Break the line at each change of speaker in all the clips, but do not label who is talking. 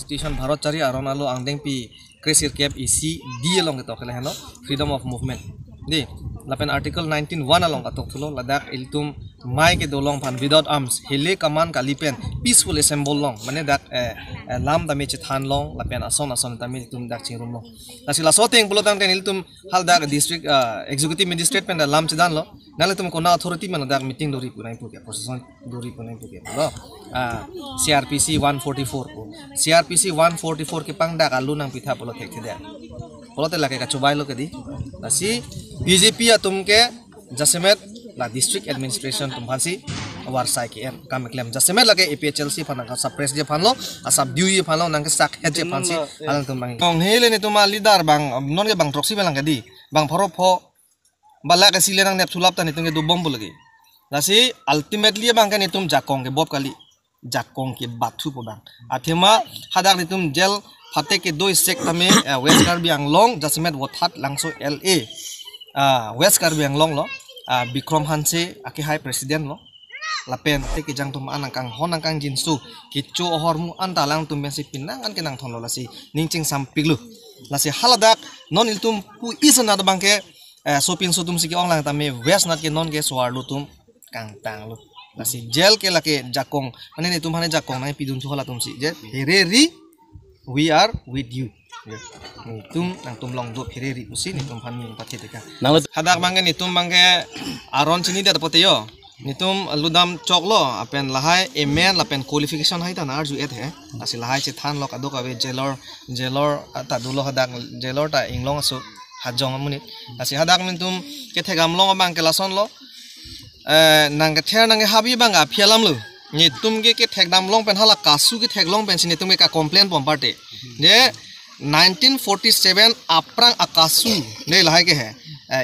constitution Bharat chari aron alo angdeng pi kresir kep isi di along ketok kele hano freedom of movement di lapen article 19 1 along atok thulo ladak iltum mai ke dolong pan without arms hele kaman kalipen peaceful assemble long mane dak lam dami chethan long lapen ason tami tum dak chingrum long lasi lasoteng bulotang ten iltum hal dak district executive magistrate pen lam chedan lo nale tum kona authority man dak meeting dori punai pu ke procession dori punai pu ke lo CRPC 144 ko CRPC 144 ke pang dak alu nang pitha polo thek theda polo te lake ka chubai lo ke di lasi BJP ya tum ke jasemet la district administration tum phansi warsai ke em kam klem jasemet lake APHLC phana ka suppress je phanlo asap diu ye phanlo nang ke sak het je phansi alang tum bang tong hele ne tuma leader bang non ke bang proxy belang ke di bang phoro pho bala ka sile nang nep sulap ta ni tum ke du bomb lagi lasi ultimately bang ka ni tum jakong ke bob kali jakong ke bathu po bang athema hadak ni tum gel phate ke doi sek tame West Karbi Anglong jasemet wothat langso LA West Karbi Anglong lo Bikrom Hanse aki hai president lo lapen te ke jang tum anang kang honang kang jinsu kicho hormu antalang tum bensi pinangan kenang thonlo lasi ningching sampiglu lasi haladak non iltum pu isana da bangke sopin sotum siki onglang tame West nat ke non ke swarlu tum kang tang lu lasi gel ke lake jakong ane ni tum hane jakong nai pidun chu hala tum si je hereri we are with you tum nang tum long do hereri usi ni tum phani pathe teka hadak mangge ni tum mangge aron chini da pote yo ni tum ludam choklo apen lahai amen lapen qualification hai ta nar ju et he asi lahai che than lo kadok ave jelor ta dulo hadak jelor ta inglong asu hajong amuni asi hadak min tum ke thegam long bang ke lason lo nang ke ther nang habi bang a phialam lu ni tum ke thegdam long pen hala kasu ke theglong pen sini tum ke ka complain pom parte je 1947 aprang akasu ne lahai ke hai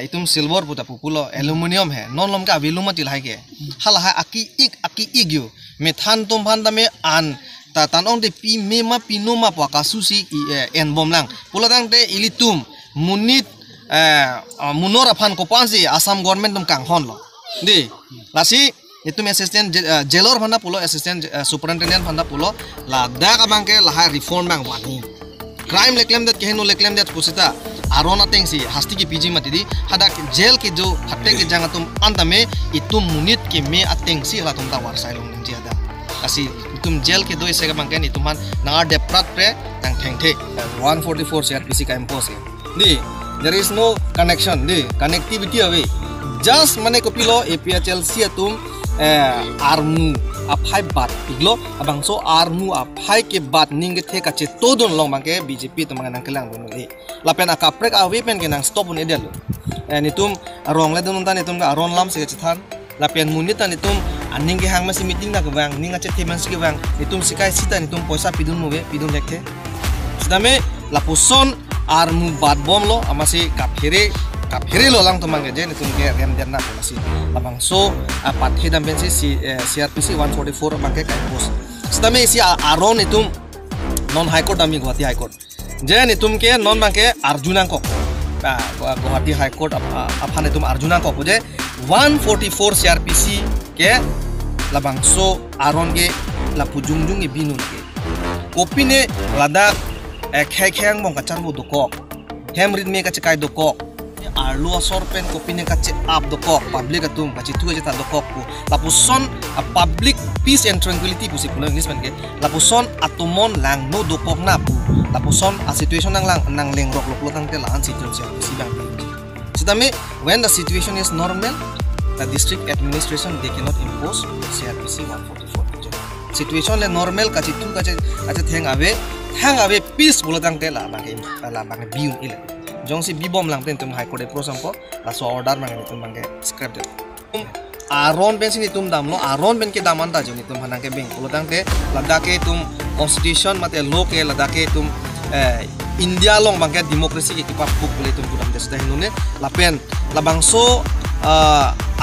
itum silver puta pupulo aluminium hai non lom ka viluma til hai ke hala hai aki ik yo me than tum phan da me an ta tanong de pi me ma pinoma pa kasu si en bom lang puladang de ilitum munit munora phan ko pansi Assam government tum kang hon lo di lasi itu assistant jailor phanda pulo assistant superintendent phanda pulo la da ka bangke lahai reform bang wani crime leklem dat kehno leklem dat pusita arona tengsi hasti ki pg matidi hadak jail ke jo hatte ke jangatum antame itum munit ke me atengsi hala tum ta warsai long ji ada asi itum jail ke doi sega bangken ituman nanga deprat pre tang thengthe 144 CRPC ka impose di there is no connection di connectivity away just mane ko pilo APHLC atum armu aphai bat iglo abang so armu aphai ke bat ning the ka che todon long bangke BJP to manganang kelang don ni lapen akaprek awe pen kenang stop un edel nitum rong le don tan nitum ga ron lam se chethan lapen munita nitum aning ke hang masi meeting na gewang ninga che theman si gewang nitum sikai sita nitum poisa pidun mobe pidun lekhe sedame lapuson armu bat bom lo amasi kaphere lo lang tumangge je nitum ke rem derna polisi abang so pathe dam bensi CRPC 144 bangke kai pos sedame isi aron nitum non high court ami Guwahati high court je nitum ke non bangke Arjuna ko Guwahati high court aphan nitum Arjuna ko je 144 CRPC ke labang so aron ge la pujungjung e binu ke kopine ladak khang mong ka charbu doko hemrit me ka chikai doko arlu asorpen kopine kache up the cock public atum kachi tu aja the cock ku lapuson a public peace and tranquility pusi pulo English man ke lapuson atumon lang no do kok na pu lapuson a situation nang leng rok lok tang te la an situation si bang sidame when the situation is normal the district administration they cannot impose CRPC 144 situation le normal kachi tu kache hang ave peace pulo tang te la bang biun ile jong si bibom lang ten tum high court prosam ko la so order mang ni tum bangke script de aron ben sini tum dam lo aron ben ke daman ta joni tum hanang ke beng ulodang te ladake tum constitution mate law ke ladake tum India long bangke demokrasi ke kipa buk bule tum budam des dah nune lapen labang so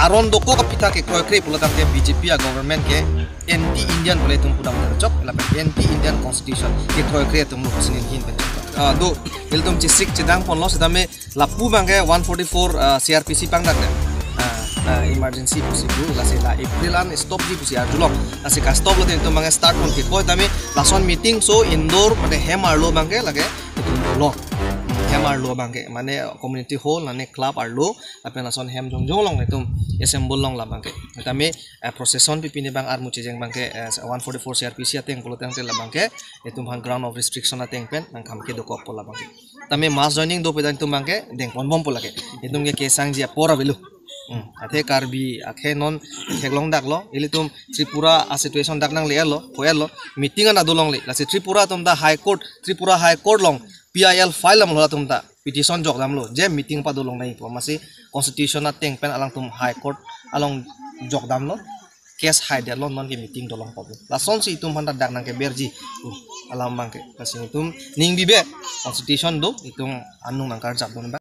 aron doko kapita ke kroekre ulodang te BJP a government ke anti Indian bule tum budam tercok lapen anti Indian constitution ke kroekre tum lo sini hin ben do iltum cisik cidang pon lo sedame lapu bangke 144 CRPC pangdak emergency pusi bu lase la April an stop di pusi arjulong lase ka stop lo itu mange start mon ke poi tami lason meeting so indoor mane hemar lo bangke lage itu lo hemar lo bangke mane community hall nane club arlo ape lason hem jong long itu assemble long la bangke tami procession pipini bang ar muci jeng bangke 144 CRPC ateng polo teng la bangke itu bang ground of restriction ateng pen nang kamke do ko pola bangke tami mass joining do pedan tu bangke deng pon bom pola ke itu nge kesang jia pora belu athe karbi akhe non kheglong daklo ilitum tripura a situation dak nang lealo poyalo meeting an adolong le la tripura tum da high court long PIL file lam hola tum da petition jok dam lo je meeting pa dolong nai po masi constitution ateng pen alang tum high court along jok dam lo case high de lo non ke meeting dolong po la son si tum handa dak nang ke berji alam bangke kasi tum ning bibe constitution do itung anung nang kar jap don